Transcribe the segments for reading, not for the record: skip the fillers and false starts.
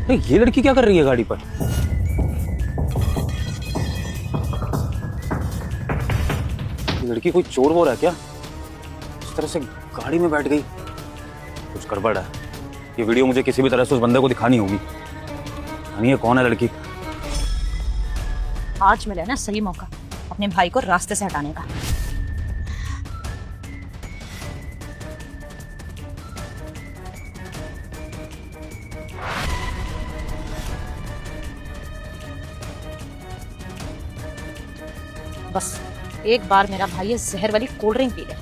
अरे ये लड़की क्या कर रही है गाड़ी पर? ये लड़की कोई चोर वोर है क्या? इस तरह से गाड़ी में बैठ गई, कुछ गड़बड़ है। ये वीडियो मुझे किसी भी तरह से उस बंदे को दिखानी होगी। यानी ये कौन है लड़की? आज मिला ना सही मौका अपने भाई को रास्ते से हटाने का। बस एक बार मेरा भाई ये जहर वाली कोल्ड ड्रिंक पी ले,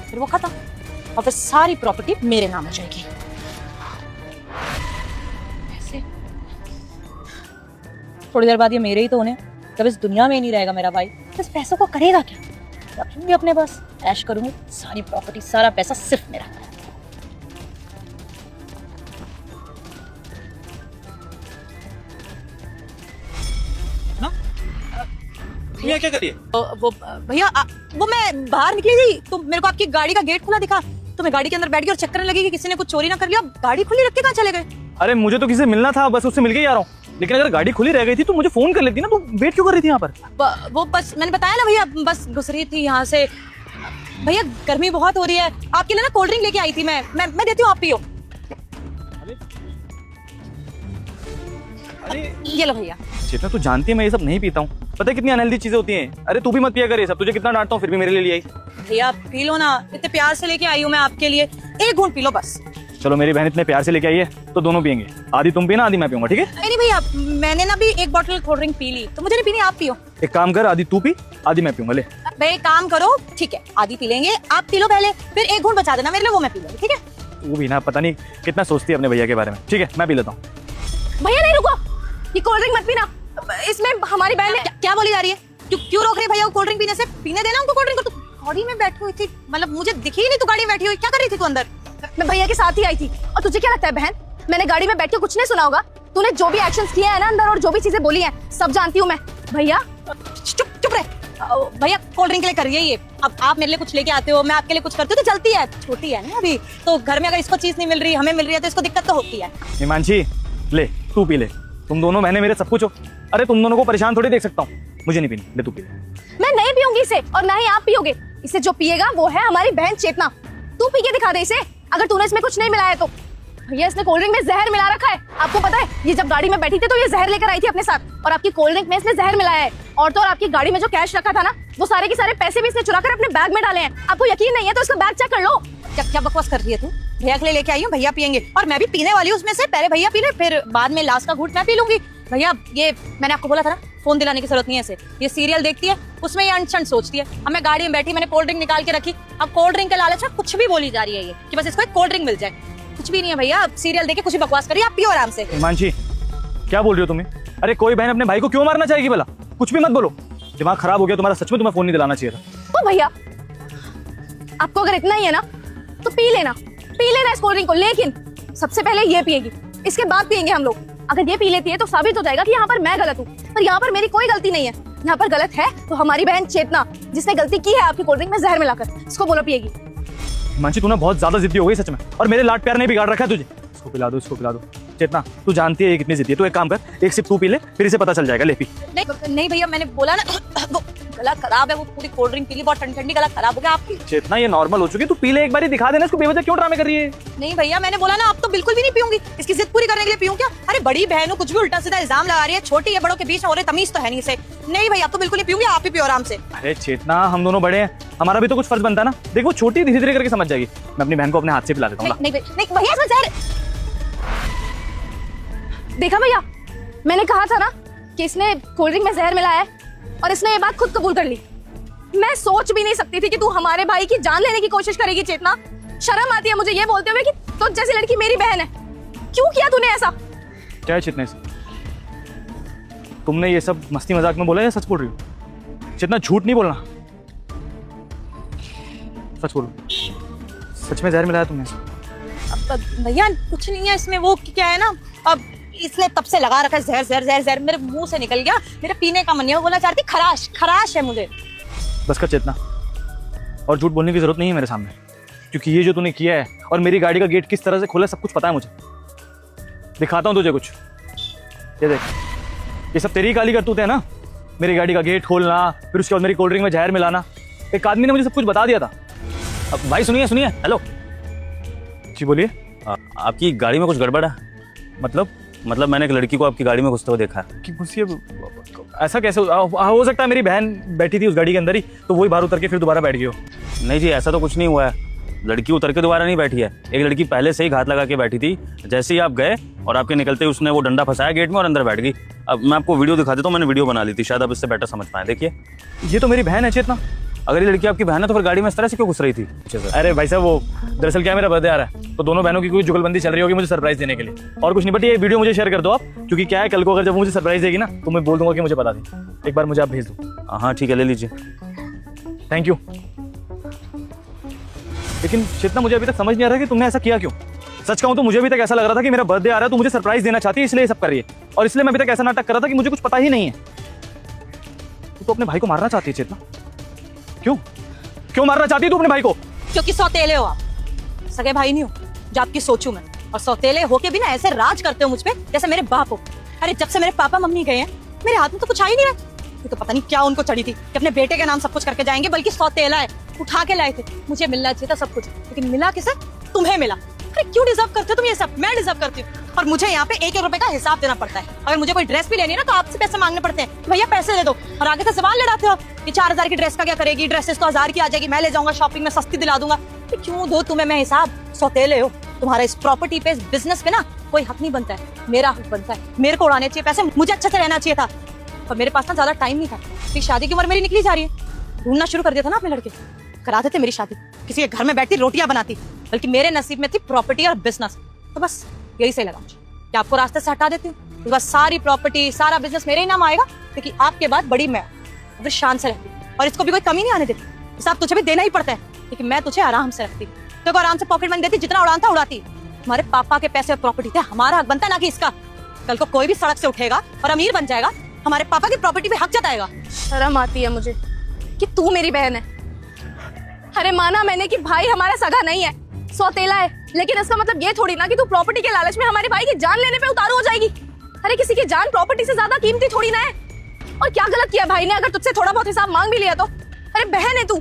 फिर वो खत्म और फिर सारी प्रॉपर्टी मेरे नाम हो जाएगी। ऐसे थोड़ी देर बाद ये मेरे ही तो होने, जब इस दुनिया में ही नहीं रहेगा मेरा भाई, तो इस पैसों को करेगा क्या? रखूंगी अपने पास, ऐश करूंगी, सारी प्रॉपर्टी सारा पैसा सिर्फ मेरा। भैया क्या करिए? वो भैया वो मैं बाहर निकली थी तो मेरे को आपकी गाड़ी का गेट खुला दिखा, तो मैं गाड़ी के अंदर बैठ गई और चेक करने लगी कि किसी ने कुछ चोरी ना कर लिया। गाड़ी खुली रख के कहाँ चले गए? अरे मुझे तो किसी से मिलना था, बस उससे मिल के ही आ रहा हूँ। लेकिन अगर गाड़ी खुली रह गई थी तो मुझे फोन कर लेती ना, तो वेट क्यों कर रही थी यहाँ पर? वो बस मैंने बताया ना भैया, बस घुस रही थी यहाँ से। भैया गर्मी बहुत हो रही है, आपके लिए ना कोल्ड ड्रिंक लेके आई थी मैं देती हूँ, आप पियो। ये लो भैया। चेतना तू जानती है मैं ये सब नहीं पीता हूँ, पता है कितनी अनहेल्दी चीजें होती हैं। अरे तू भी मत पिया कर ये सब, तुझे कितना डांटता हूँ फिर भी मेरे लिए ले आई। भैया पी लो ना, इतने प्यार से लेके आई हूँ मैं आपके लिए, एक घूंट पी लो बस। चलो मेरी बहन इतने प्यार से लेके आई है तो दोनों पियेंगे, आधी तुम पीना आधी मैं पीऊंगा, ठीक है? नहीं भैया, मैंने ना भी एक बोतल कोल्ड ड्रिंक पी ली, तो मुझे नहीं पीनी, आप पियो। एक काम कर, आधी तू पी आधी मैं पीऊंगा, ले। भाई एक काम करो, ठीक है आधी पी लेंगे, आप पी लो पहले, फिर एक घूंट बचा देना मेरे लिए, वो मैं पी लूंगी, ठीक है? वो भी ना पता नहीं कितना सोचती है अपने भैया के बारे में। ठीक है मैं पी लेता हूँ। भैया नहीं रुको, ये कोल्ड ड्रिंक मत पीना, इसमें हमारी बहन ने क्या बोली जा रही है? क्यों रोक रहे भैया को कोल्ड ड्रिंक पीने से? पीने देना उनको कोल्ड ड्रिंक। तो गाड़ी में बैठी हुई थी, मतलब मुझे दिखी ही नहीं, तू गाड़ी में बैठी हुई क्या कर रही थी तू अंदर? मैं भैया के साथ ही आई थी। और तुझे क्या लगता है बहन, मैंने गाड़ी में बैठ के कुछ नहीं सुना होगा? तूने जो भी एक्शंस किए हैं ना अंदर और जो भी चीजें बोली हैं सब जानती हूँ मैं। भैया चुप रहे। भैया कोल्ड ड्रिंक के लिए कर रही है ये, अब आप मेरे लिए कुछ लेके आते हो, मैं आपके लिए कुछ करती हूँ तो चलती है, छोटी है ना अभी, तो घर में अगर इसको चीज नहीं मिल रही, हमें मिल रही है तो इसको दिक्कत तो होती है। हिमांशी ले तू पी ले, तुम दोनों बहनें मेरे सब कुछ हो। अरे तुम दोनों को परेशान थोड़ी देख सकता हूँ, मुझे नहीं पीनी, ले तू पी ले। मैं नहीं पीऊंगी इसे और ना ही आप पियोगे, इसे जो पिएगा वो है हमारी बहन चेतना। तू पी के दिखा दे इसे, अगर तूने इसमें कुछ नहीं मिलाया तो। भैया इसने कोल्ड ड्रिंक में जहर मिला रखा है, आपको पता है? ये जब गाड़ी में बैठी थी तो ये जहर लेकर आई थी अपने साथ, और आपकी कोल्ड ड्रिंक में इसने जहर मिलाया है। और तो और आपकी गाड़ी में जो कैश रखा था ना, वो सारे के सारे पैसे भी इसने चुरा कर अपने बैग में डाले हैं। आपको यकीन नहीं है तो इसका बैग चेक कर लो। क्या बकवास कर रही है तू? भैया के लिए लेके आई हूँ, भैया पियेंगे, और मैं भी पीने वाली हूँ उसमें से। पहले भैया पी ले, फिर बाद में लास्ट का घूंट मैं पी लूंगी। भैया ये मैंने आपको बोला था ना, फोन दिलाने की जरूरत नहीं है इसे, ये सीरियल देखती है उसमें ये अनशन सोचती है। अब मैं गाड़ी में बैठी, मैंने कोल्ड ड्रिंक निकाल के रखी, अब कोल्ड ड्रिंक के लालच में कुछ भी बोली जा रही है ये कि बस इसको एक कोल्ड ड्रिंक मिल जाए। कुछ भी नहीं है भैया, सीरियल देखे कुछ भी बकवास करिए, आप पियो आराम से। हिमांशी क्या बोल रही हो तुम्हें? अरे कोई बहन अपने भाई को क्यों मारना चाहेगी भला? कुछ भी मत बोलो, दिमाग खराब हो गया तुम्हारा, सच में तुम्हें फोन नहीं दिलाना चाहिए था। तो भैया आपको अगर इतना ही है ना तो पी लेना इस कोल्ड ड्रिंक को, लेकिन सबसे पहले ये पिएगी, इसके बाद पिएंगे हम लोग। अगर ये पी लेती है तो साबित हो जाएगा कि यहाँ पर मैं गलत हूँ, पर यहाँ पर मेरी कोई गलती नहीं है। यहाँ पर गलत है तो हमारी बहन चेतना, जिसने गलती की है आपकी कोल्ड ड्रिंक में जहर मिलाकर, इसको बोलो पिएगी। हिमांशी तू ना बहुत ज्यादा जिद्दी हो गई सच में, और मेरे लाड प्यार ने बिगाड़ रखा है तुझे। इसको पिला दो, इसको पिला दो। चेतना तू जानती है ये कितनी जिद्दी है, तू एक काम कर, एक सिप तू पी ले, फिर इसे पता चल जाएगा, ले पी। नहीं भैया, मैंने बोला ना वो गला खराब है, वो पूरी कोल्ड ड्रिंक पी ली, बहुत ठंडी गला खराब हो गया आपकी। चेतना ये नॉर्मल हो चुकी है, तू पी ले एक बार, दिखा देना इसको, बेवजह क्यों ड्रामे कर रही है? नहीं भैया मैंने बोला ना, अब तो बिल्कुल भी नहीं पीऊंगी, इसकी जिद पूरी करने के लिए पीऊं क्या? अरे बड़ी बहन हूं, कुछ भी उल्टा सीधा इल्जाम लगा रही है, छोटी है, बड़ों के बीच में और तमीज तो है नहीं इसे। नहीं भैया अब तो बिल्कुल नहीं पीऊंगी, आप ही पियो आराम से। अरे चेतना हम दोनों बड़े हैं, हमारा भी तो कुछ फर्ज बनता है ना। देख वो छोटी धीरे धीरे करके समझ जाएगी, मैं अपनी बहन को अपने हाथ से पिला देता हूँ। नहीं भैया इसमें जहर। देखा भैया, मैंने कहा था ना कि इसने कोल्ड ड्रिंक में जहर मिलाया है, और इसने ये बात खुद कबूल कर ली। मैं सोच भी नहीं सकती थी कि तू हमारे भाई की जान लेने की कोशिश करेगी चेतना। शर्म आती है मुझे ये बोलते हुए कि तुझ जैसी लड़की मेरी बहन है। क्यों किया तूने ऐसा? क्या है चेतना से? तुमने ये सब मस्ती मजाक में बोला या सच बोल रही हो? चेतना झूठ नहीं बोलना, सच बोलो, सच में जहर मिलाया तुमने? भैया कुछ नहीं है इसमें, वो क्या है ना, अब इसने तब से लगा रखा है जहर जहर जहर जहर, मेरे मुंह से निकल गया, मेरे पीने का मन नहीं है, बोला चाहती खराश खराश है मुझे। बस कर चेतना, और झूठ बोलने की जरूरत नहीं है मेरे सामने, क्योंकि ये जो तूने किया है और मेरी गाड़ी का गेट किस तरह से खोला सब कुछ पता है मुझे। दिखाता हूँ तुझे कुछ। ये देख, ये सब तेरी काली करतूत है ना। मेरी गाड़ी का गेट खोलना, फिर उसके बाद मेरी कोल्ड ड्रिंक में जहर मिलाना। एक आदमी ने मुझे सब कुछ बता दिया था। अब भाई सुनिए सुनिए, हेलो। जी बोलिए। आपकी गाड़ी में कुछ गड़बड़ है। मतलब मैंने एक लड़की को आपकी गाड़ी में घुसते हुए देखा है। कि मुझे ऐसा कैसे हो सकता है? मेरी बहन बैठी थी उस गाड़ी के अंदर ही, तो वही बाहर उतर के फिर दोबारा बैठ गई हो। नहीं जी, ऐसा तो कुछ नहीं हुआ है। लड़की उतर के दोबारा नहीं बैठी है। एक लड़की पहले से ही घात लगा के बैठी थी। जैसे ही आप गए और आपके निकलते ही उसने वो डंडा फंसाया गेट में और अंदर बैठ गई। अब मैं आपको वीडियो दिखा देता हूँ, मैंने वीडियो बना ली थी, शायद आप इससे बेटर समझ पाए। देखिए, ये तो मेरी बहन है चेतना। अगर ये लड़की आपकी बहन है तो फिर गाड़ी में इस तरह से क्यों घुस रही थी? अच्छे से। अरे भाई साहब, वो दरअसल क्या, मेरा बर्थडे आ रहा है, तो दोनों बहनों की कोई जुगलबंदी चल रही होगी मुझे सरप्राइज देने के लिए, और कुछ नहीं। बट ये वीडियो मुझे शेयर कर दो आप, क्योंकि क्या है, कल को अगर जब मुझे सरप्राइज देगी ना तो मैं बोल दूंगा कि मुझे बता दी। एक बार मुझे आप भेज दो। हाँ ठीक है, ले लीजिए। Thank you. लेकिन चेतना, मुझे अभी तक समझ नहीं आ रहा कि तुमने ऐसा किया क्यों। सच कहूं तो मुझे अभी तक ऐसा लग रहा था कि मेरा बर्थडे आ रहा है तो मुझे सरप्राइज देना चाहती है, इसलिए ये सब कर रही है। और इसलिए मैं अभी तक ऐसा नाटक कर रहा था कि मुझे कुछ पता ही नहीं है। तू तो अपने भाई को मारना चाहती है चेतना। क्यों मारना चाहती है तू अपने भाई को? क्योंकि सौतेले हो आप, सगे भाई नहीं हो जो आपकी सोचूं मैं। और सौतेले होके भी ना ऐसे राज करते हो मुझ पे जैसे मेरे बाप हो। अरे जब से मेरे पापा मम्मी गए हैं मेरे हाथ में तो कुछ आ ही नहीं रहा। ये तो पता नहीं क्या उनको चढ़ी थी कि अपने बेटे के नाम सब कुछ करके जाएंगे, बल्कि सौतेला है, उठा के लाए थे। मुझे मिलना चाहिए था सब कुछ, लेकिन मिला किसे? तुम्हें मिला। अरे क्यों डिजर्व करते हो तुम ये सब? मैं डिजर्व करती हूँ। और मुझे यहाँ पे 1-1 रुपए का हिसाब देना पड़ता है। अगर मुझे कोई ड्रेस भी लेनी है ना तो आपसे पैसे मांगने पड़ते हैं, भैया पैसे दे दो। और आगे से सवाल लड़ाते हो कि 4000 की ड्रेस का क्या करेगी, ड्रेसेस तो 1000 की आ जाएगी, मैं ले जाऊंगा शॉपिंग में, सस्ती दिला दूंगा। तो क्यों दो तुम्हें मैं हिसाब? सौतेले हो। तुम्हारा इस प्रॉपर्टी पे, इस बिजनेस पे ना कोई हक नहीं बनता है, मेरा हक बनता है। मेरे को उड़ाने चाहिए पैसे, मुझे अच्छे से रहना चाहिए था। और मेरे पास ना ज्यादा टाइम नहीं था, क्योंकि शादी की उम्र मेरी निकली जा रही है। ढूंढना शुरू कर दिया था ना अपने लड़के, करा देते मेरी शादी, किसी के घर में बैठती रोटियां बनाती। बल्कि मेरे नसीब में थी प्रॉपर्टी और बिजनेस। तो बस यही सही लगा मुझे कि आपको रास्ते से हटा देती हूँ, तो बस सारी प्रॉपर्टी सारा बिजनेस मेरे ही नाम आएगा, क्योंकि आपके बाद बड़ी मैं फिर शान से रहती हूँ। और इसको भी कोई कमी नहीं आने देती। हिसाब तुझे भी देना ही पड़ता है, लेकिन मैं तुझे आराम से रखती। तो आराम से पॉकेट मनी देती, जितना उड़ान था उड़ाती। हमारे पापा के पैसे और प्रॉपर्टी थे, हमारा हक बनता है ना कि इसका। कल को कोई भी सड़क से उठेगा और अमीर बन जाएगा, हमारे पापा की प्रॉपर्टी पे हक जताएगा। शर्म आती है मुझे कि तू मेरी बहन है। अरे माना मैंने कि भाई हमारा सगा नहीं है, सौतेला है, लेकिन इसका मतलब ये थोड़ी ना कि तू प्रॉपर्टी के लालच में हमारे भाई की जान लेने पे उतारू हो जाएगी। अरे किसी की जान प्रॉपर्टी से ज्यादा कीमती थोड़ी ना है। और क्या गलत किया भाई ने अगर तुझसे थोड़ा बहुत हिसाब मांग भी लिया तो? अरे बहन है तू,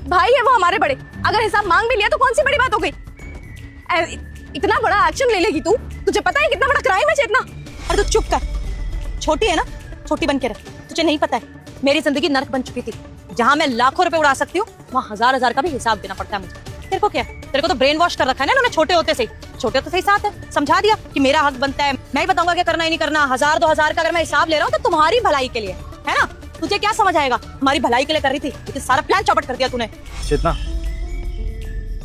भाई है वो हमारे बड़े, अगर हिसाब मांग भी लिया तो कौन सी बड़ी बात हो गई? इतना बड़ा एक्शन ले लेगी तू? तुझे पता है कितना बड़ा क्राइम है चेतना? और तू चुप कर, छोटी है ना, छोटी बन के रह। तुझे नहीं पता है मेरी जिंदगी नर्क बन चुकी थी। जहाँ मैं लाखों रुपए उड़ा सकती हूँ वहाँ 1000-1000 का भी हिसाब देना पड़ता है मुझे। तेरे को क्या, तेरे को तो ब्रेन वॉश कर रखा है ना उन्होंने छोटे होते से ही। छोटे होते से ही साथ है, समझा दिया कि मेरा हक बनता है, मैं ही बताऊंगा क्या करना ही नहीं करना। 1000-2000 का अगर मैं हिसाब ले रहा हूँ तो तुम्हारी भलाई के लिए है ना। तुझे क्या समझ आएगा, हमारी भलाई के लिए कर रही थी, लेकिन सारा प्लान चौपट कर दिया तूने। चेतना,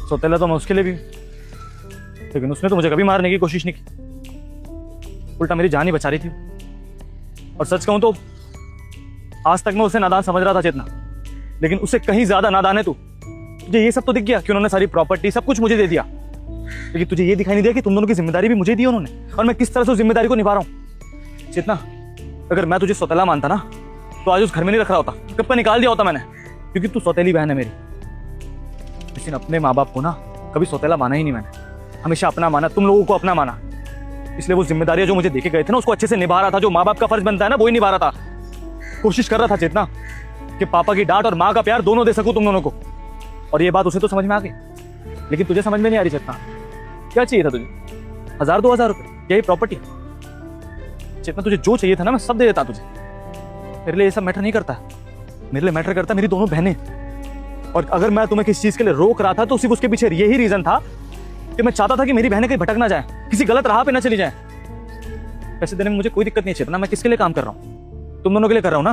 सौतेला तो मैं उसके लिए भी, लेकिन उसने तो मुझे कभी मारने की कोशिश नहीं की, उल्टा मेरी जान ही बचा रही थी। और सच कहूं तो आज तक मैं उसे नादान समझ रहा था चेतना, लेकिन उससे कहीं ज्यादा नादान है तू। तुझे ये सब तो दिख गया कि उन्होंने सारी प्रॉपर्टी सब कुछ मुझे दे दिया, लेकिन तुझे ये दिखाई नहीं दिया कि तुम दोनों की जिम्मेदारी भी मुझे दी उन्होंने, और मैं किस तरह से उस जिम्मेदारी को निभा रहा हूँ। चेतना, अगर मैं तुझे सौतेला मानता ना तो आज उस घर में नहीं रख रहा होता, कब का निकाल दिया होता मैंने, क्योंकि तू सौतेली बहन है मेरी। लेकिन अपने माँ बाप को ना कभी सौतेला माना ही नहीं मैंने, हमेशा अपना माना, तुम लोगों को अपना माना। इसलिए वो जिम्मेदारियां जो मुझे देके गए थे ना उसको अच्छे से निभा रहा था, जो माँ बाप का फर्ज बनता है ना वो ही निभा रहा था। कोशिश कर रहा था चेतना कि पापा की डांट और माँ का प्यार दोनों दे सकूं तुम दोनों को। और ये बात उसे तो समझ में आ गई, लेकिन तुझे समझ में नहीं आ रही चेतना। क्या चाहिए था तुझे? 1000-2000 रुपए, यही प्रॉपर्टी? चेतना तुझे जो चाहिए था ना मैं सब दे देता तुझे। मेरे लिए ये सब मैटर नहीं करता, मेरे लिए मैटर करता मेरी दोनों बहनें। और अगर मैं तुम्हें किसी चीज के लिए रोक रहा था तो सिर्फ उसके पीछे यही रीजन था कि मैं चाहता था कि मेरी बहनें कहीं भटक ना जाए, किसी गलत राह पे ना चली जाए। पैसे देने में मुझे कोई दिक्कत नहीं है चेतना, मैं किसके लिए काम कर रहा हूँ? तुम दोनों के लिए कर रहा हूँ ना।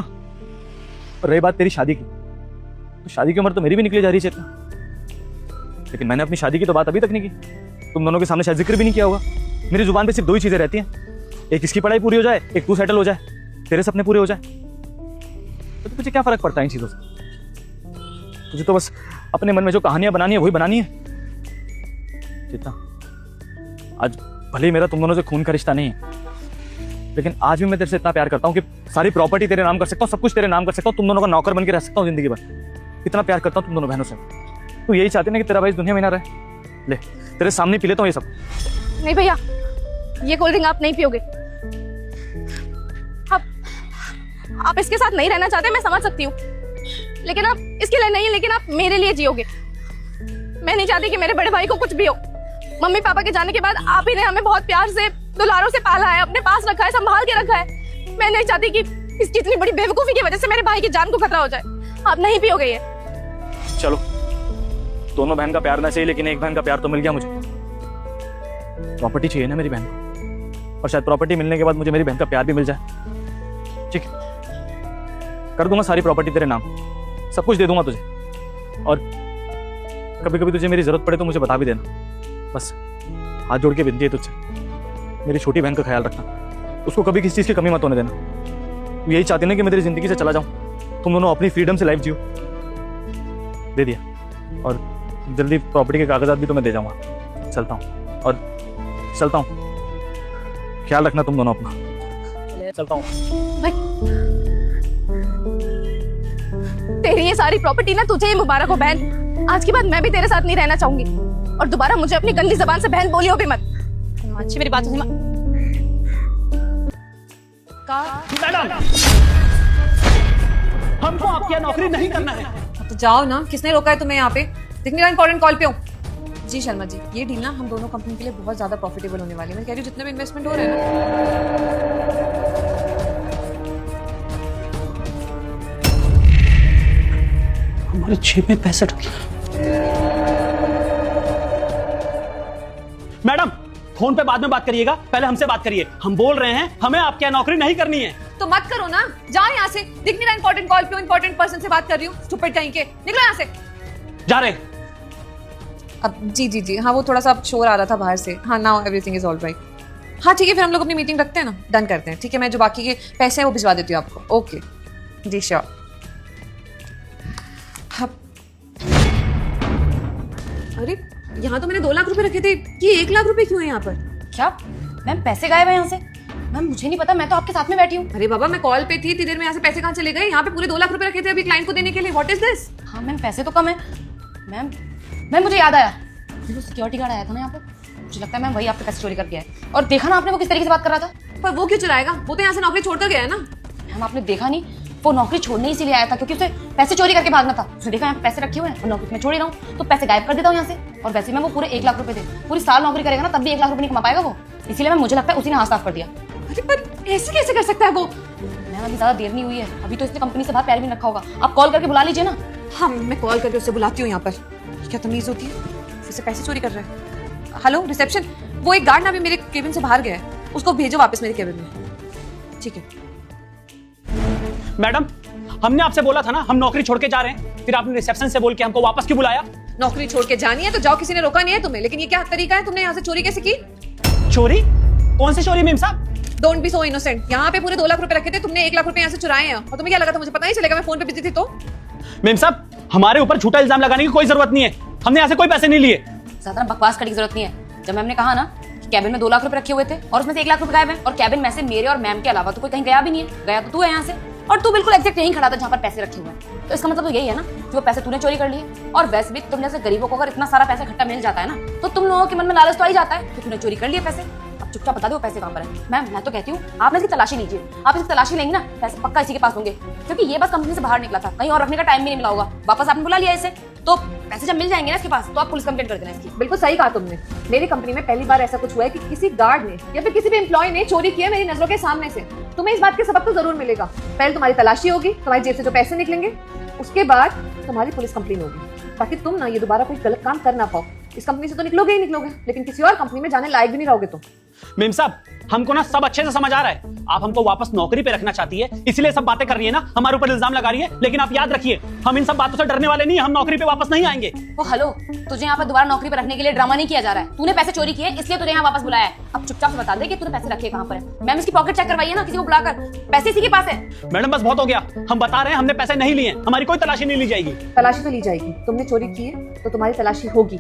और रही बात तेरी शादी की, तो शादी की उम्र तो मेरी भी निकली जा रही है चेतना, लेकिन मैंने अपनी शादी की तो बात अभी तक नहीं की। तुम दोनों के सामने शायद जिक्र भी नहीं किया होगा। मेरी जुबान पे सिर्फ 2 ही चीजें रहती हैं, एक इसकी पढ़ाई पूरी हो जाए, एक तू सेटल हो जाए, तेरे सपने पूरे हो जाए। तो तुझे क्या फर्क पड़ता है इन चीजों से? तुझे तो बस अपने मन में जो कहानियां बनानी है वही बनानी है चेतना। आज भले ही मेरा तुम दोनों से खून का रिश्ता नहीं है, लेकिन आज भी मैं तेरे से इतना प्यार करता हूँ कि सारी प्रॉपर्टी तेरे नाम कर सकता हूँ, सब कुछ तेरे नाम कर सकता हूँ, तुम दोनों का नौकर बन के रह सकता हूँ जिंदगी भर। इतना प्यार करता हूँ तुम दोनों बहनों से। तू यही चाहती ना कि तेरा भाई इस दुनिया में ना रहे? ले तेरे सामने पी लेता हूँ ये सब। नहीं भैया, ये कोल्ड ड्रिंक आप नहीं पियोगे। आप इसके साथ नहीं रहना चाहते, मैं समझ सकती हूँ, लेकिन आप इसके लिए नहीं, लेकिन आप मेरे लिए जियोगे। मैं नहीं चाहती कि मेरे बड़े भाई को कुछ भी हो। मम्मी पापा के जाने के बाद आप ही ने हमें बहुत प्यार से दुलारों से पाला है, अपने पास रखा है, संभाल के रखा है। मैं नहीं चाहती कि इसकी इतनी बड़ी बेवकूफी की वजह से मेरे भाई की जान को खतरा हो जाए। आप नहीं पियोगे ये। चलो, दोनों बहन का प्यार ना चाहिए, लेकिन एक बहन का प्यार तो मिल गया मुझे। प्रॉपर्टी चाहिए ना मेरी बहन को, और शायद प्रॉपर्टी मिलने के बाद मुझे मेरी बहन का प्यार भी मिल जाए। ठीक है, कर दूंगा सारी प्रॉपर्टी तेरे नाम, सब कुछ दे दूंगा तुझे, और कभी कभी तुझे मेरी जरूरत पड़े तो मुझे बता भी देना। बस हाथ जोड़ के विनती है तुझसे, मेरी छोटी बहन का ख्याल रखना, उसको कभी किसी चीज़ की कमी मत होने देना। तू यही चाहती ना कि मैं तेरी जिंदगी से चला जाऊं, तुम दोनों अपनी फ्रीडम से लाइफ जियो। दे दिया, और जल्दी प्रॉपर्टी के कागजात भी तुम्हें दे जाऊंगा। चलता हूँ, और चलता हूँ, ख्याल रखना तुम दोनों अपना। चलता हूँ। तेरी ये सारी प्रॉपर्टी ना तुझे ही मुबारक हो बहन। आज के बाद मैं भी तेरे साथ नहीं रहना चाहूंगी, और दोबारा मुझे अपनी गंदी जबान से बहन बोलियो भी मत। अच्छी मेरी बात सुनी। मैडम, हमको आपकी यहाँ नौकरी नहीं करना है। तो जाओ ना, किसने रोका है तुम्हें यहाँ पे? दिखने का इंपॉर्टेंट कॉल पे हो। जी शर्मा जी, ये डील ना हम दोनों कंपनी के लिए बहुत ज्यादा प्रॉफिटेबल होने वाली है। मैं कह रही हूँ जितने भी इन्वेस्टमेंट हो रहे हैं ना, हमारे जेब में पैसे रखे। मैडम, फोन पे बाद में बात करिएगा, पहले हमसे बात करिए। हम बोल रहे हैं हमें आपके यहाँ नौकरी नहीं करनी है। तो मत करो ना, जाओ यहाँ से। दिख नहीं रहा इंपॉर्टेंट कॉल पे हो, इंपॉर्टेंट पर्सन से बात कर रही हूँ। स्टूपिड कहीं के, निकलो यहाँ से। जा रहे। अब जी, हाँ वो थोड़ा सा शोर आ रहा था बाहर से। हाँ, now everything is all right. हाँ ठीक है, फिर हम लोग अपनी मीटिंग रखते हैं ना, डन करते हैं। ठीक है, मैं जो बाकी के पैसे हैं वो भिजवा देती हूँ आपको। ओके जी, श्योर। अरे यहाँ तो मैंने 2 लाख रुपए रखे थे, ये 1 लाख रुपए क्यों है यहाँ पर? क्या मैम, पैसे गायब है यहाँ से? मैम मुझे नहीं पता, मैं तो आपके साथ में बैठी हूँ। अरे बाबा, मैं कॉल पे थी, इतनी देर में यहाँ से पैसे कहाँ चले गए? यहाँ पे पूरे 2 लाख रुपए रखे थे अभी क्लाइंट को देने के लिए। What is this? हाँ मैम, पैसे तो कम है। मैम मुझे याद आया, वो सिक्योरिटी गार्ड आया था ना यहाँ पे, मुझे लगता है मैम वही आपके पैसे चोरी करके आया। और देखा ना आपने वो किस तरीके से बात कर रहा था। पर वो क्यों चलाएगा? वो तो यहाँ से नौकरी छोड़कर गया है ना। मैम आपने देखा नहीं, वो नौकरी छोड़ने इसीलिए आया था क्योंकि उसे पैसे चोरी करके भागना था। उसने देखा यहाँ पे पैसे रखे हुए हैं और नौकरी मैं छोड़ ही रहा हूँ, तो पैसे गायब कर देता हूँ यहाँ से। और वैसे मैं वो पूरे 1 लाख रुपए थे, पूरी साल नौकरी करेगा ना तब भी 1 लाख रुपए नहीं कमा पाएगा वो। इसीलिए मुझे लगता है उसी ने हाथ साफ कर दिया। अरे पर ऐसे कैसे कर सकता है वो? मैम अभी ज्यादा देर नहीं हुई है, अभी तो इसने कंपनी से बाहर पैर भी नहीं रखा होगा। आप कॉल करके बुला लीजिए ना। हाँ, मैं कॉल करके उससे बुलाती हूँ यहाँ पर। क्या तमीज होती है, फिर से पैसे चोरी कर रहा है। हेलो रिसेप्शन, वो एक गार्ड ना अभी मेरे केबिन से बाहर गया है, उसको भेजो वापस मेरे केबिन में। ठीक है मैडम, हमने आपसे बोला था ना हम नौकरी छोड़ के जा रहे हैं, फिर आपने रिसेप्शन से बोल के हमको वापस क्यों बुलाया? नौकरी छोड़ के जानी है तो जाओ, किसी ने रोका नहीं है तुम्हें। लेकिन ये क्या तरीका है, तुमने यहाँ से चोरी कैसे की? चोरी? कौन सी चोरी मेम साहब? Don't be so innocent. यहाँ पे पूरे 2 लाख रुपए रखे थे, तुमने 1 लाख रुपए यहाँ से चुराए हैं। और तुम्हें क्या लगा था मुझे पता नहीं चलेगा? मैं फोन पे बिजी थी तो। मेम साहब, हमारे ऊपर झूठा इल्जाम लगाने की कोई जरूरत नहीं है, हमने यहाँ से कोई पैसे नहीं लिए। ज्यादा बकवास करने की जरूरत नहीं है। जब मैम ने कहा ना कि कैबिन में 2 लाख रुपए रखे हुए थे और उसमें से 1 लाख रुपए गायब है, और कैबिन में से मेरे और मैम के अलावा तो कोई कहीं गया भी नहीं है। गया तो तू है यहाँ से, और तू बिल्कुल एग्जैक्ट यहीं खड़ा था जहाँ पर पैसे रखे हुए हैं। तो इसका मतलब तो यही है ना कि वो पैसे तूने चोरी कर लिए। और वैसे भी तुम जैसे गरीबों को अगर इतना सारा पैसा इकट्ठा मिल जाता है ना, तो तुम लोगों के मन में लालच तो आ ही जाता है कि तूने चोरी कर लिए पैसे। अब चुपचाप बता दो वो पैसे कहाँ पर है। मैम मैं तो कहती हूँ आप इसकी तलाशी लीजिए। आप इसकी तलाशी लेंगे ना, पैसे पक्का इसी के पास होंगे, क्योंकि ये बस कंपनी से बाहर निकला था, कहीं और रखने का टाइम भी नहीं मिला होगा। वापस आपने बुला लिया इसे, तो पैसे जब मिल जाएंगे ना इसके पास, तो आप पुलिस कंप्लेंट कर देना इसकी। बिल्कुल सही कहा तुमने। मेरी कंपनी में पहली बार ऐसा कुछ हुआ है कि किसी गार्ड ने या फिर किसी भी एम्प्लॉय ने चोरी किया मेरी नजरों के सामने से। तुम्हें इस बात के सबक तो जरूर मिलेगा। पहले तुम्हारी तलाशी होगी, तुम्हारी जेब से जो पैसे निकलेंगे, उसके बाद तुम्हारी पुलिस कंप्लेन होगी, ताकि तुम ना ये दोबारा कोई गलत काम कर ना पाओ। इस कंपनी से तो निकलोगे ही निकलोगे, लेकिन किसी और कंपनी में जाने लायक भी नहीं रहोगे तुम। मेम साहब, हमको ना सब अच्छे से समझ आ रहा है, आप हमको वापस नौकरी पे रखना चाहती है, इसलिए सब बातें कर रही है ना, हमारे ऊपर इल्जाम लगा रही है। लेकिन आप याद रखिए, हम इन सब बातों से डरने वाले नहीं है, हम नौकरी पे वापस नहीं आएंगे। ओ हेलो, तुझे यहाँ पर दोबारा नौकरी पर रखने के लिए ड्रामा नहीं किया जा रहा है। तूने पैसे चोरी किए इसलिए तुझे यहाँ वापस बुलाया है। अब चुपचाप से बता दे कि तूने पैसे रखे कहाँ पर है। मैम इसकी पॉकेट चेक करवाइए ना किसी को बुलाकर, पैसे इसी के पास है। मैडम बस बहुत हो गया, हम बता रहे हैं हमने पैसे नहीं लिए, हमारी कोई तलाशी नहीं ली जाएगी। तलाशी तो ली जाएगी, तुमने चोरी की है तो तुम्हारी तलाशी होगी।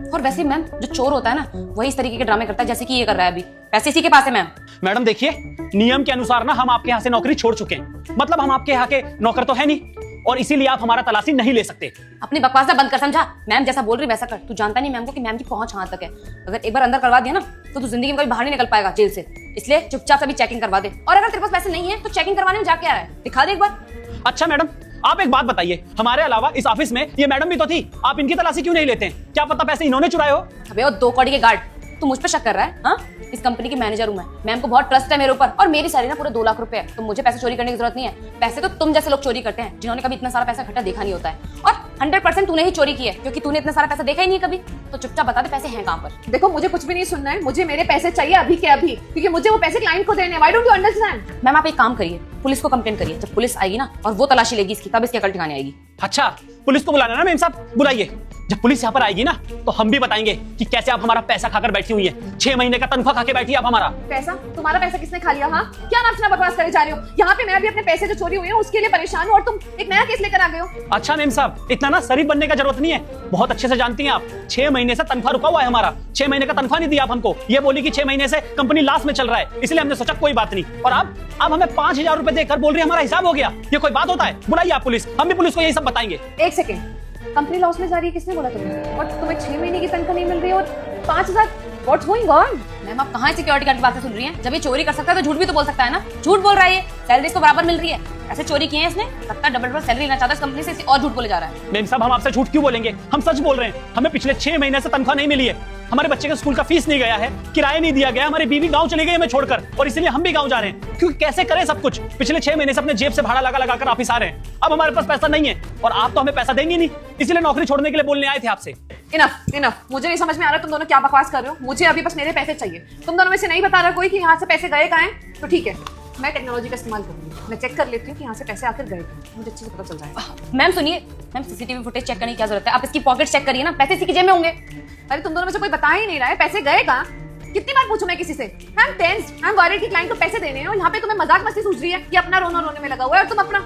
और वैसे मैम जो चोर होता है ना, वही इस तरीके के ड्रामे करता है जैसे कि ये कर रहा है अभी। पैसे इसी के पास है मैम। मैडम देखिए, नियम के अनुसार ना हम आपके यहाँ से नौकरी छोड़ चुके हैं, मतलब हम आपके यहाँ के नौकर तो है नहीं। और इसीलिए आप हमारा तलाशी नहीं ले सकते। अपनी बकवास ना बंद कर, समझा? मैम जैसा बोल रही वैसा कर। तू जानता नहीं मैम को कि मैम की पहुंच कहां तक है। अगर एक बार अंदर करवा दिया ना तो तू जिंदगी में कभी बाहर नहीं निकल पाएगा जेल से। इसलिए चुपचाप से भी चेकिंग करवा दे। और अगर तेरे पास पैसे नहीं है तो चेकिंग करवाने में जाके आ रहा है, दिखा दे एक बार। अच्छा मैडम, आप एक बात बताइए, हमारे अलावा इस ऑफिस में ये मैडम भी तो थी, आप इनकी तलाशी क्यों नहीं लेते? क्या पता पैसे इन्होंने चुराए हो? अबे वो 2 कौड़ी के गार्ड, तू मुझ पे शक कर रहा है? हाँ, इस कंपनी की मैनेजर हूं मैं। मैम को बहुत ट्रस्ट है मेरे ऊपर और मेरी सैलरी ना पूरे 2 लाख रुपए है। तो मुझे पैसे चोरी करने की जरूरत नहीं है। पैसे तो तुम जैसे लोग चोरी करते हैं जिन्होंने कभी इतना सारा पैसा इकट्ठा देखा नहीं होता है। और 100% तूने ही चोरी की है क्योंकि तूने इतना सारा पैसा देखा ही नहीं कभी। तो चुपचाप बता दे पैसे हैं कहां पर। देखो मुझे कुछ भी नहीं सुनना है, मुझे मेरे पैसे चाहिए अभी के अभी, क्योंकि मुझे वो पैसे क्लाइंट को देने। Why don't you understand? Ma'am आप एक काम करिए, पुलिस को कंप्लेंट करिए। जब पुलिस आएगी ना और वो तलाशी लेगी इसकी, तब इसकी अकल ठिकाने आएगी। अच्छा, पुलिस को बुलाना ना मेम साहब, बुलाइए। जब पुलिस यहाँ पर आएगी ना तो हम भी बताएंगे कि कैसे आप हमारा पैसा खाकर बैठी हुई है। 6 महीने का तनख्वाह खा के बैठी है आप हमारा। पैसा? तुम्हारा पैसा किसने खा लिया? हाँ, क्या नाचना बकवास करे जा रहे हो? यहाँ पे मैं भी अपने पैसे जो चोरी हुए हैं उसके लिए परेशान हूँ और तुम एक नया केस लेकर आ गए हो। अच्छा मेम साहब, इतना ना शरीफ बनने का जरूरत नहीं है, बहुत अच्छे से जानती हैं आप 6 महीने से तनख्वाह रुका हुआ है हमारा। 6 महीने का तनख्वाह नहीं दिया आप हमको। ये बोली कि 6 महीने से कंपनी लॉस में चल रहा है, इसलिए हमने सोचा कोई बात नहीं। और अब हमें 5,000 रुपए देकर बोल रही है हमारा हिसाब हो गया। ये कोई बात होता है? बुलाइए आप पुलिस, हम भी पुलिस को यही सब बताएंगे। एक सेकेंड, कंपनी लॉस में जा रही है किसने बोला तुम्हें? और तुम्हें 6 महीने की तनख्वाह नहीं मिल रही है और 5,000? What's going on? मैम आप कहाँ सिक्योरिटी गार्ड की बातें सुन रही हैं? जब ये चोरी कर सकता है तो झूठ भी तो बोल सकता है ना। झूठ बोल रहा है, ये सैलरी इसको बराबर मिल रही है। ऐसे चोरी किए हैं इसने, लगता है डबल सैलरी लेना चाहता है इस कंपनी से, और झूठ बोले जा रहा है। मेम साहब, हम आपसे झूठ क्यों बोलेंगे? हम सच बोल रहे हैं। हमें पिछले 6 महीने से तनख्वाह नहीं मिली है, हमारे बच्चे के स्कूल का फीस नहीं गया है, किराया नहीं दिया गया, हमारी बीवी गांव चली गई हमें छोड़कर, और इसीलिए हम भी गांव जा रहे हैं। क्योंकि कैसे करें सब कुछ? पिछले 6 महीने से अपने जेब से भाड़ा लगा कर ऑफिस आ रहे हैं। अब हमारे पास पैसा नहीं है और आप तो हमें पैसा देंगे नहीं, इसलिए नौकरी छोड़ने के लिए बोलने आए थे आपसे। इनफ, मुझे नहीं समझ में आ रहा तुम दोनों क्या बकवास कर रहे हो। मुझे अभी बस मेरे पैसे चाहिए। तुम दोनों में से नहीं बता रहा कोई कि यहाँ से पैसे गए कहाँ हैं, तो ठीक है, मैं टेक्नोलॉजी का इस्तेमाल करूंगी। मैं चेक कर लेती हूँ कि यहाँ से पैसे आकर गए कहाँ, मुझे अच्छे से पता चल जाएगा। मैम सुनिए, मैम सीसीटीवी फुटेज चेक करने की क्या जरूरत है? आप इसकी पॉकेट चेक करिए ना, पैसे इसी की जेब में होंगे। अरे तुम दोनों में से कोई बता ही नहीं रहा है पैसे गए कहाँ। कितनी बार पूछूं मैं किसी से? I am tensed, I am worried कि क्लाइंट को पैसे देने हैं और यहाँ पे तुम्हें मजाक मस्ती सूझ रही है कि अपना रोना रोने में लगा हुआ है और तुम अपना।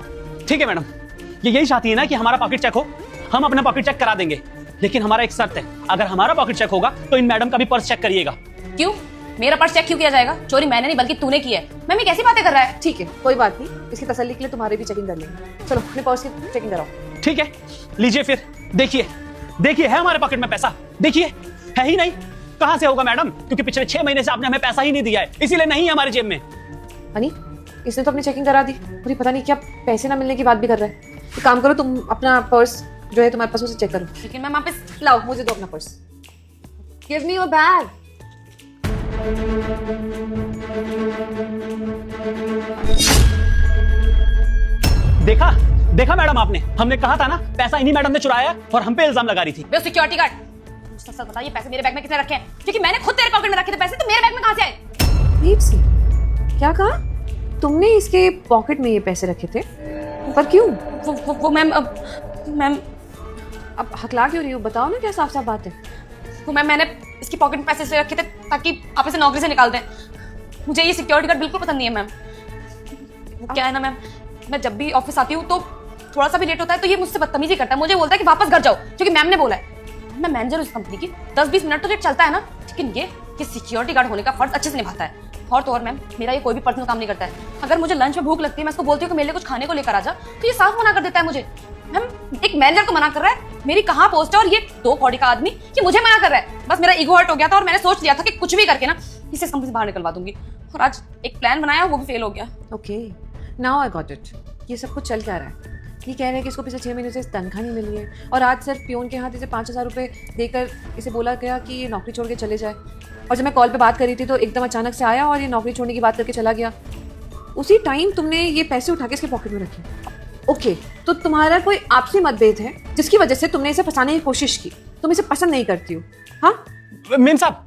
ठीक है मैडम, ये यही चाहती है ना कि हमारा पॉकेट चेक हो, हम अपना पॉकेट चेक करा देंगे। लेकिन हमारा एक शर्त है, अगर हमारा पॉकेट चेक होगा तो इन मैडम का भी पर्स चेक करिएगा। क्यों? मेरा पर्स चेक क्यों किया जाएगा? चोरी मैंने नहीं बल्कि तूने की है। मैम ये कैसी बातें कर रहा है? ठीक है, कोई बात नहीं, इसकी तसल्ली के लिए तुम्हारी भी चेकिंग कर लेंगे। चलो अपने पर्स की चेकिंग कराओ। ठीक है, लीजिए फिर, देखिए देखिए है हमारे पॉकेट में पैसा, देखिए है ही नहीं। कहां से होगा मैडम? क्योंकि पिछले 6 महीने से आपने हमें पैसा ही नहीं दिया है, इसीलिए नहीं है हमारी जेब में। हनी, इसने तो अपनी चेकिंग करा दी और ये पता नहीं क्या पैसे ना मिलने की बात भी कर रहा है। एक काम करो, तुम अपना पर्स जो है तुम्हारे पास उसे चेक करो। लेकिन मैम आप इस लाओ, मुझे दो अपना purse. Give me your bag. देखा देखा मैडम, आपने, हमने कहा था ना पैसा इन्हीं मैडम ने चुराया और हम पे इल्जाम लगा रही थी। बे सिक्योरिटी गार्ड, मुझे सच बताइए पैसे मेरे बैग में कितने रखे हैं? क्योंकि मैंने खुद तेरे पॉकेट में रखे थे पैसे, तो मेरे बैग में कहां से आए? दीप सी, क्या कहा तुमने? इसके पॉकेट में ये पैसे रखे थे, पर क्यों? वो मैम, मैम अब हकला क्यों रही हो? बताओ ना, क्या साफ साफ बात है। वो मैम मैंने इसकी पॉकेट में पैसे इसलिए रखे थे ताकि आप इसे नौकरी से निकाल दें। मुझे ये सिक्योरिटी गार्ड बिल्कुल पसंद नहीं है मैम। वो क्या है ना मैम, मैं जब भी ऑफिस आती हूँ तो थोड़ा सा भी लेट होता है तो ये मुझसे बदतमीजी करता है। मुझे बोलता है कि वापस घर जाओ, क्योंकि मैम ने बोला है। मैं मैनेजर हूँ इस कंपनी की, 10-20 मिनट तो लेट चलता है ना, लेकिन ये कि सिक्योरिटी गार्ड होने का फर्ज अच्छे से निभाता है। और तो और मैम, मेरा ये कोई भी पर्सनल काम नहीं करता है। अगर मुझे लंच में भूख लगती है, मैं उसको बोलती हूँ कि मेरे लिए कुछ खाने को लेकर आ जा, तो ये साफ मना कर देता है मुझे। मैम एक मैनेजर को मना कर रहा है, मेरी कहाँ पोस्ट है, और ये 2 कौड़ी का आदमी ये मुझे मना कर रहा है। बस मेरा ईगो हर्ट हो गया था और मैंने सोच लिया था कि कुछ भी करके ना इसे इस कंपनी से बाहर निकलवा दूंगी। और आज एक प्लान बनाया, वो भी फेल हो गया। Okay, now I got it. ये सब कुछ चल क्या रहा है? ये कह रहे हैं कि इसको पिछले 6 महीने से तनख्वाह नहीं मिली है और आज सिर्फ पियोन के हाथ इसे 5,000 रुपये देकर इसे बोला गया कि ये नौकरी छोड़ के चले जाए। और जब मैं कॉल पे बात कर रही थी तो एकदम अचानक से आया और ये नौकरी छोड़ने की बात करके चला गया। उसी टाइम तुमने ये पैसे उठा के इसके पॉकेट में रखे। ओके, तो तुम्हारा कोई आपसी मतभेद है जिसकी वजह से तुमने इसे फंसाने की कोशिश की। तुम इसे पसंद नहीं करती हो? हाँ मेम साहब,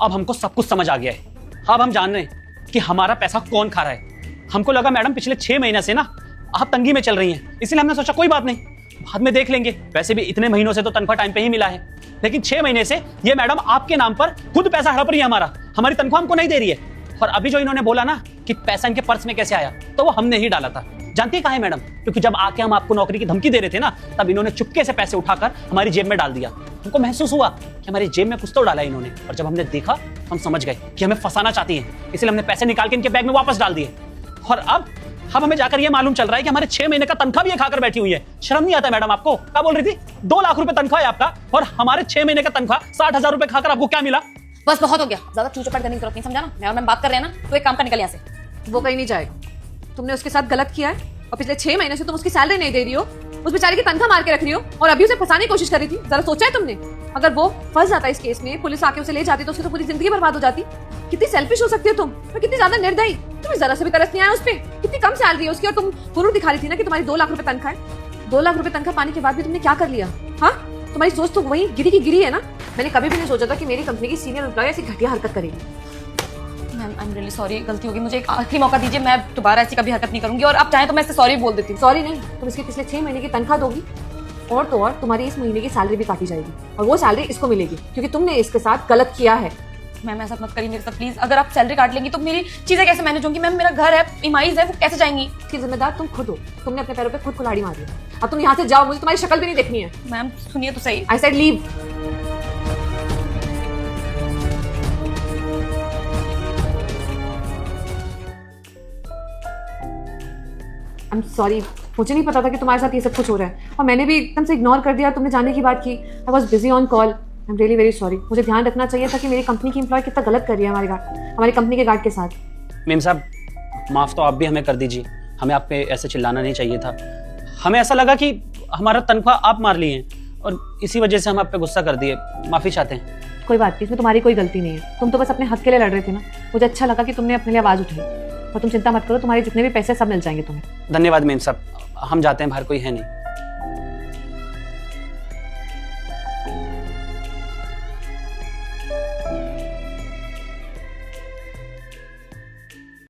अब हमको सब कुछ समझ आ गया है। अब हम जान रहे हैं कि हमारा पैसा कौन खा रहा है। हमको लगा मैडम पिछले 6 महीने से ना आप तंगी में चल रही हैं, इसलिए हमने सोचा कोई बात नहीं, बाद में देख लेंगे। वैसे भी इतने महीनों से तो तनख्वाह टाइम पे ही मिला है, लेकिन 6 महीने से ये मैडम आपके नाम पर खुद पैसा हड़प रही है हमारा, हमारी तनख्वाह हमको नहीं दे रही है। और अभी जो इन्होंने बोला ना कि पैसा इनके पर्स में कैसे आया, तो वो हमने ही डाला था। जानती है कहाँ है मैडम? क्योंकि जब आके हम आपको नौकरी की धमकी दे रहे थे ना, तब इन्होंने चुपके से पैसे उठाकर हमारी जेब में डाल दिया। हमको महसूस हुआ कि हमारी जेब में कुछ तो डाला है इन्होंने, और जब हमने देखा हम समझ गए कि हमें फंसाना चाहती हैं, इसलिए हमने पैसे निकाल के इनके बैग में वापस डाल दिए। और अब अब हमें जाकर ये मालूम चल रहा है कि हमारे 6 महीने का तनख्वाह भी ये खाकर बैठी हुई है। शर्म नहीं आता मैडम आपको? क्या बोल रही थी? 2 लाख रुपए तनख्वाह है आपका और हमारे 6 महीने का तनख्वाह 60,000 रुपए खाकर आपको क्या मिला? बस बहुत हो गया, ज्यादा चूचपट करने की जरूरत नहीं, समझा ना? मैं और मैं बात कर रहे हैं ना, तो एक काम कर, निकल यहाँ से। वो कहीं नहीं जाएगा। तुमने उसके साथ गलत किया है और पिछले 6 महीने से तुम उसकी सैलरी नहीं दे रही हो, उस बेचारे की तनख्वाह मार के रख रही हो और अभी उसे फंसाने की कोशिश कर रही थी। जरा सोचा है तुमने? अगर वो फंस जाता इस केस में, पुलिस आके उसे ले जाती, तो उसकी तो पूरी जिंदगी बर्बाद हो जाती। कितनी सेल्फिश हो सकती हो तुम, और कितनी ज्यादा निर्दयी। तुम्हें जरा से भी तरस नहीं आया उस पे? कितनी कम सैलरी है उसकी और तुम गुरूर दिखा रही थी ना कि तुम्हारी 2 लाख रुपए तनख्वाह है। 2 लाख रुपए तनख्वाह पाने के बाद भी तुमने क्या कर लिया? हाँ, तुम्हारी सोच तो वही गिरी की गिरी है ना। मैंने कभी भी नहीं सोचा था कि मेरी कंपनी की सीनियर एम्प्लॉय ऐसी घटिया हरकत करेगी। Ma'am I am really sorry, गलती होगी, मुझे एक आखिरी मौका दीजिए, मैं दोबारा ऐसी कभी हरकत नहीं करूंगी। और आप चाहें तो मैं इससे सॉरी बोल देती हूँ। सॉरी नहीं, तुम इसके पिछले 6 महीने की तनख्वाह दोगी और तो और तुम्हारी इस महीने की सैलरी भी काटी जाएगी और वो सैलरी इसको मिलेगी क्योंकि तुमने इसके साथ गलत किया है। मैम ऐसा मत करिए मेरे साथ प्लीज। अगर आप सैलरी काट लेंगी तो मेरी चीजें कैसे मैनेज होंगी? मैम मेरा घर है, ईएमआईज है, वो कैसे जाएंगी? इसकी जिम्मेदार तुम खुद हो। तुमने अपने पैरों पे खुद कुल्हाड़ी मारी है। अब तुम यहाँ से जाओ, मुझे तुम्हारी शक्ल भी नहीं देखनी है। मैम सुनिए तो सही। I said leave. I am sorry, मुझे नहीं पता था कि तुम्हारे साथ ये सब कुछ हो रहा है और मैंने भी एकदम से इग्नोर कर दिया। तुमने जाने की बात की। I was busy on call. I am really very sorry. मुझे ध्यान रखना चाहिए था कि मेरी कंपनी की एम्प्लॉय कितना गलत कर रही है हमारी कंपनी के गार्ड के साथ। मेम साहब, माफ तो आप भी हमें कर दीजिए, हमें आप पे ऐसे चिल्लाना नहीं चाहिए था। हमें ऐसा लगा कि हमारा तनख्वाह आप मार लिए हैं और इसी वजह से हम आप पे गुस्सा कर दिए। माफी चाहते हैं। कोई बात नहीं, इसमें तुम्हारी कोई गलती नहीं है। तुम तो बस अपने हक के लिए लड़ रहे थे ना। मुझे अच्छा लगा कि तुमने अपने लिए आवाज उठाई और तुम चिंता मत करो, तुम्हारे जितने भी पैसे सब मिल जाएंगे तुम्हें। धन्यवाद मेम साहब, हम जाते हैं, बाहर कोई है नहीं।